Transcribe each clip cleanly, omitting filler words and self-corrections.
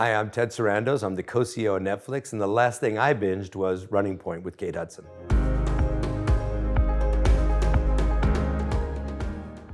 Hi, I'm Ted Sarandos. I'm the co-CEO of Netflix, and the last thing I binged was Running Point with Kate Hudson.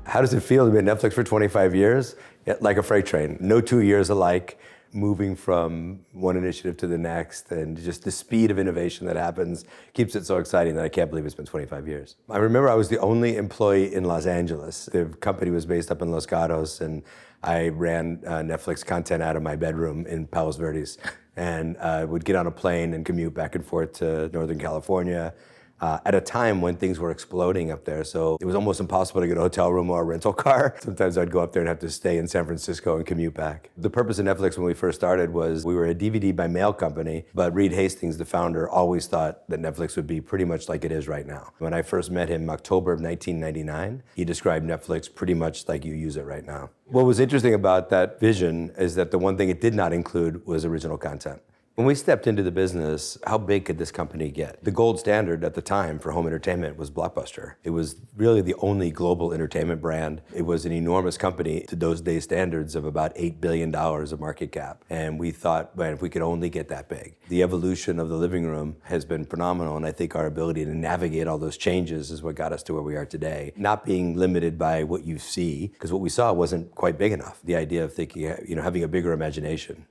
How does it feel to be at Netflix for 25 years? Like a freight train. No 2 years alike, moving from one initiative to the next, and just the speed of innovation that happens keeps it so exciting that I can't believe it's been 25 years. I remember I was the only employee in Los Angeles. The company was based up in Los Gatos, and I ran Netflix content out of my bedroom in Palos Verdes, and would get on a plane and commute back and forth to Northern California, at a time when things were exploding up there. So it was almost impossible to get a hotel room or a rental car. Sometimes I'd go up there and have to stay in San Francisco and commute back. The purpose of Netflix when we first started was we were a DVD by mail company, but Reed Hastings, the founder, always thought that Netflix would be pretty much like it is right now. When I first met him in October of 1999, he described Netflix pretty much like you use it right now. What was interesting about that vision is that the one thing it did not include was original content. When we stepped into the business, how big could this company get? The gold standard at the time for home entertainment was Blockbuster. It was really the only global entertainment brand. It was an enormous company to those days standards of about $8 billion of market cap. And we thought, man, if we could only get that big. The evolution of the living room has been phenomenal, and I think our ability to navigate all those changes is what got us to where we are today. Not being limited by what you see, because what we saw wasn't quite big enough. The idea of thinking, having a bigger imagination.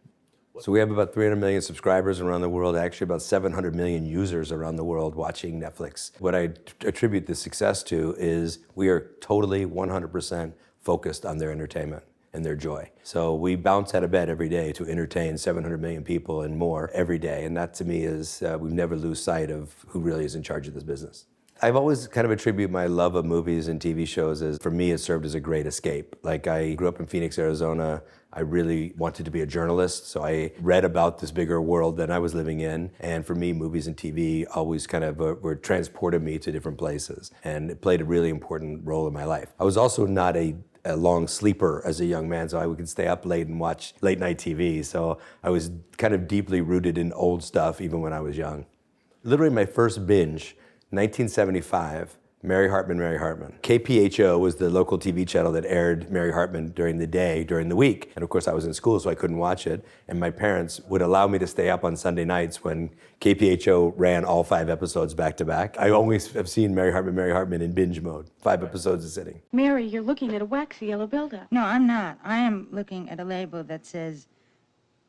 So we have about 300 million subscribers around the world, actually about 700 million users around the world watching Netflix. What I attribute this success to is we are totally 100% focused on their entertainment and their joy. So we bounce out of bed every day to entertain 700 million people and more every day. And that to me is, we never lose sight of who really is in charge of this business. I've always kind of attributed my love of movies and TV shows as, for me, it served as a great escape. Like, I grew up in Phoenix, Arizona. I really wanted to be a journalist, so I read about this bigger world that I was living in. And for me, movies and TV always kind of were transported me to different places. And it played a really important role in my life. I was also not a long sleeper as a young man, so I could stay up late and watch late night TV. So I was kind of deeply rooted in old stuff even when I was young. Literally my first binge, 1975, Mary Hartman, Mary Hartman. KPHO was the local TV channel that aired Mary Hartman during the day, during the week. And of course I was in school, so I couldn't watch it. And my parents would allow me to stay up on Sunday nights when KPHO ran all 5 episodes back to back. I always have seen Mary Hartman in binge mode, 5 episodes a sitting. Mary, you're looking at a waxy yellow buildup. No, I'm not. I am looking at a label that says,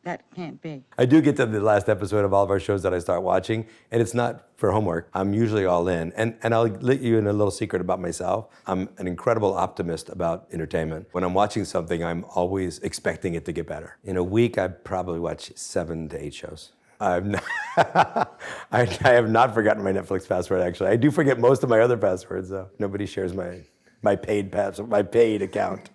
that can't be. I do get to the last episode of all of our shows that I start watching, and it's not for homework. I'm usually all in. And I'll let you in a little secret about myself. I'm an incredible optimist about entertainment. When I'm watching something, I'm always expecting it to get better. In a week, I probably watch 7 to 8 shows. I have not forgotten my Netflix password, actually. I do forget most of my other passwords, though. Nobody shares my paid account.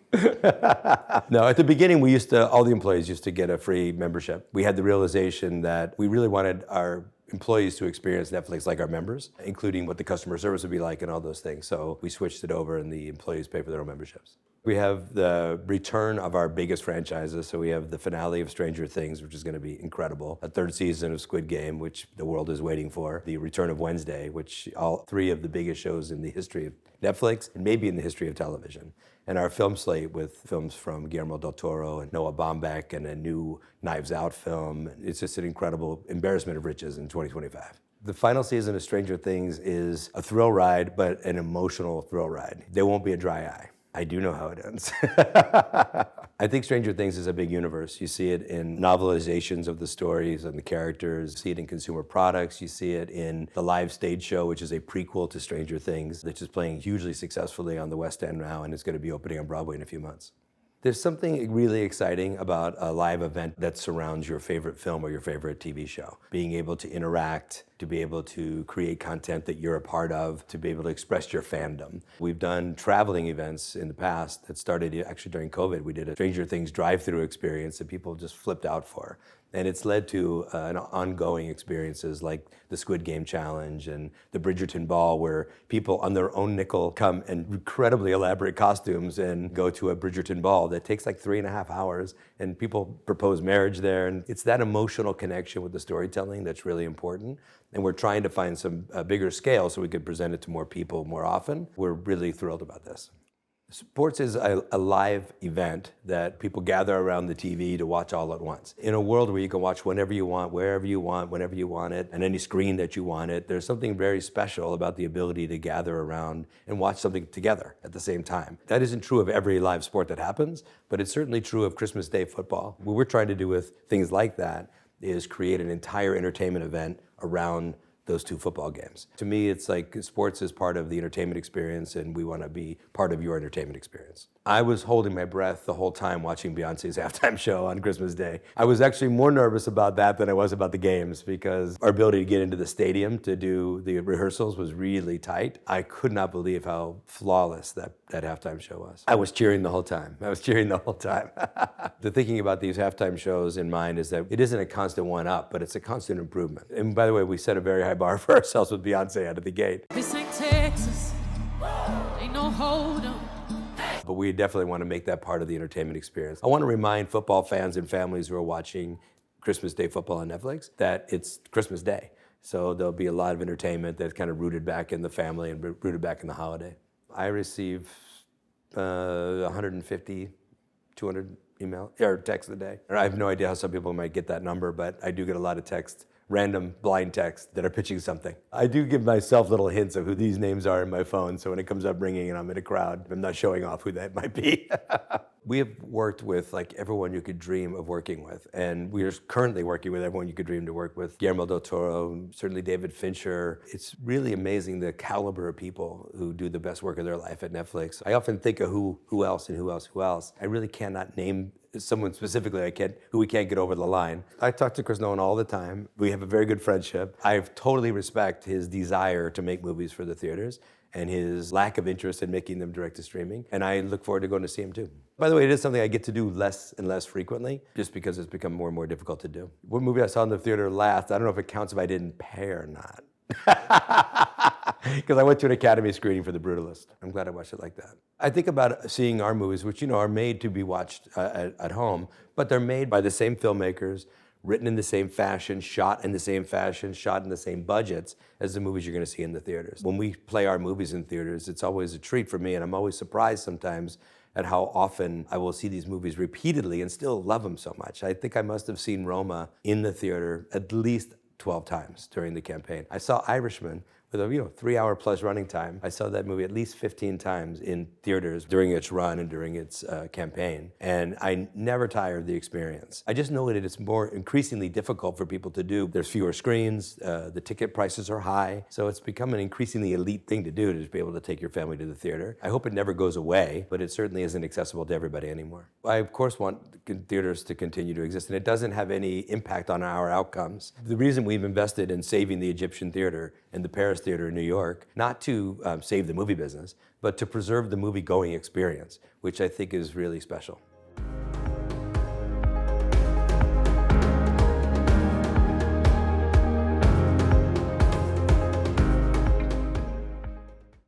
No, at the beginning, all the employees used to get a free membership. We had the realization that we really wanted our employees to experience Netflix like our members, including what the customer service would be like and all those things. So we switched it over and the employees pay for their own memberships. We have the return of our biggest franchises. So we have the finale of Stranger Things, which is going to be incredible. A 3rd season of Squid Game, which the world is waiting for. The return of Wednesday, which all 3 of the biggest shows in the history of Netflix and maybe in the history of television. And our film slate with films from Guillermo del Toro and Noah Baumbach and a new Knives Out film. It's just an incredible embarrassment of riches in 2025. The final season of Stranger Things is a thrill ride, but an emotional thrill ride. There won't be a dry eye. I do know how it ends. I think Stranger Things is a big universe. You see it in novelizations of the stories and the characters. You see it in consumer products. You see it in the live stage show, which is a prequel to Stranger Things, which is playing hugely successfully on the West End now, and it's going to be opening on Broadway in a few months. There's something really exciting about a live event that surrounds your favorite film or your favorite TV show. Being able to interact, to be able to create content that you're a part of, to be able to express your fandom. We've done traveling events in the past that started actually during COVID. We did a Stranger Things drive-through experience that people just flipped out for. And it's led to ongoing experiences like the Squid Game challenge and the Bridgerton Ball, where people on their own nickel come in incredibly elaborate costumes and go to a Bridgerton Ball that takes like 3.5 hours, and people propose marriage there. And it's that emotional connection with the storytelling that's really important. And we're trying to find some bigger scale so we could present it to more people more often. We're really thrilled about this. Sports is a live event that people gather around the TV to watch all at once. In a world where you can watch whenever you want, wherever you want, whenever you want it, and any screen that you want it, there's something very special about the ability to gather around and watch something together at the same time. That isn't true of every live sport that happens, but it's certainly true of Christmas Day football. What we're trying to do with things like that is create an entire entertainment event around those two football games. To me, it's like sports is part of the entertainment experience, and we want to be part of your entertainment experience. I was holding my breath the whole time watching Beyonce's halftime show on Christmas Day. I was actually more nervous about that than I was about the games, because our ability to get into the stadium to do the rehearsals was really tight. I could not believe how flawless that halftime show was. I was cheering the whole time. The thinking about these halftime shows in mind is that it isn't a constant one-up, but it's a constant improvement. And by the way, we set a very high bar for ourselves with Beyonce out of the gate. This ain't Texas, ain't no hold 'em. But we definitely want to make that part of the entertainment experience. I want to remind football fans and families who are watching Christmas Day football on Netflix that it's Christmas Day. So there'll be a lot of entertainment that's kind of rooted back in the family and rooted back in the holiday. I receive 150, 200 email or texts a day. I have no idea how some people might get that number, but I do get a lot of texts, random blind texts that are pitching something. I do give myself little hints of who these names are in my phone, so when it comes up ringing and I'm in a crowd, I'm not showing off who that might be. We have worked with like everyone you could dream of working with, and we are currently working with everyone you could dream to work with. Guillermo del Toro, certainly David Fincher. It's really amazing the caliber of people who do the best work of their life at Netflix. I often think of who else and who else. I really cannot name someone specifically who we can't get over the line. I talk to Chris Nolan all the time. We have a very good friendship. I totally respect his desire to make movies for the theaters and his lack of interest in making them direct to streaming. And I look forward to going to see him too. By the way, it is something I get to do less and less frequently, just because it's become more and more difficult to do. What movie I saw in the theater last, I don't know if it counts if I didn't pay or not. Because I went to an Academy screening for The Brutalist. I'm glad I watched it like that. I think about seeing our movies, which are made to be watched at home, but they're made by the same filmmakers, written in the same fashion, shot in the same fashion, shot in the same budgets as the movies you're going to see in the theaters. When we play our movies in theaters, it's always a treat for me, and I'm always surprised sometimes at how often I will see these movies repeatedly and still love them so much. I think I must have seen Roma in the theater at least 12 times during the campaign. I saw Irishman with a 3-hour plus running time. I saw that movie at least 15 times in theaters during its run and during its campaign. And I never tire of the experience. I just know that it's more increasingly difficult for people to do. There's fewer screens, the ticket prices are high. So it's become an increasingly elite thing to do, to just be able to take your family to the theater. I hope it never goes away, but it certainly isn't accessible to everybody anymore. I of course want theaters to continue to exist, and it doesn't have any impact on our outcomes. The reason we've invested in saving the Egyptian theater and the Paris Theater in New York, not to save the movie business, but to preserve the movie-going experience, which I think is really special.